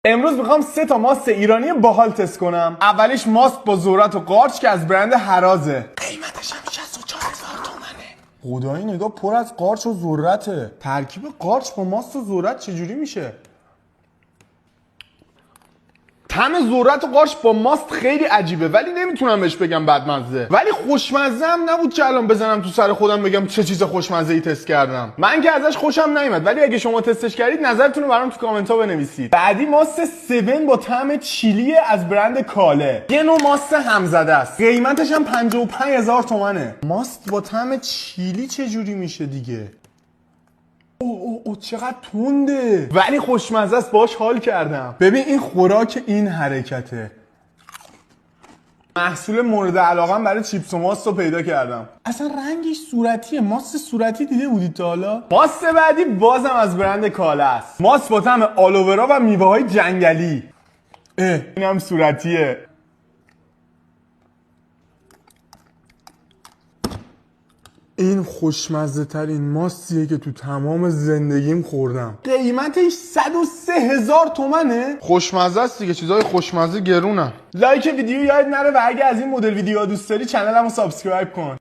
امروز میخوام 3 تا ماست ایرانی باحال تست کنم. اولیش ماست با ذرت و قارچ که از برند هرازه. قیمتش هم 64000 تومنه. خدایی نگاه پر از قارچ و ذرته. ترکیب قارچ با ماست و ذرت چجوری میشه؟ طعم ذرت و قارچ با ماست خیلی عجیبه ولی نمیتونم بهش بگم بدمزه. ولی خوشمزه هم نبود که الان بزنم تو سر خودم بگم چه چیز خوشمزه ای تست کردم. من که ازش خوشم نیومد ولی اگه شما تستش کردید نظرتون رو برام تو کامنت ها بنویسید. بعدی ماست 7 با طعم چیلی از برند کاله. یه نوع ماست همزده است. قیمتش هم 55000 تومنه. ماست با طعم چیلی چه جوری میشه دیگه؟ او چقدر تنده ولی خوشمزه است، باش حال کردم. ببین این خوراک این حرکته. محصول مورد علاقم برای چیپس و ماست رو پیدا کردم. اصلا رنگش صورتیه. ماست صورتی دیده بودید تا حالا؟ ماست بعدی بازم از برند کاله است. ماست با طعم آلوورا و میوه های جنگلی. اینم صورتیه. این خوشمزه ترین ماستیه که تو تمام زندگیم خوردم. قیمتش 103000 تومنه. خوشمزه است دیگه، چیزای خوشمزه گرونن. لایک ویدیو یاد نره و اگه از این مدل ویدیوها دوست داری چنلمو سابسکرایب کن.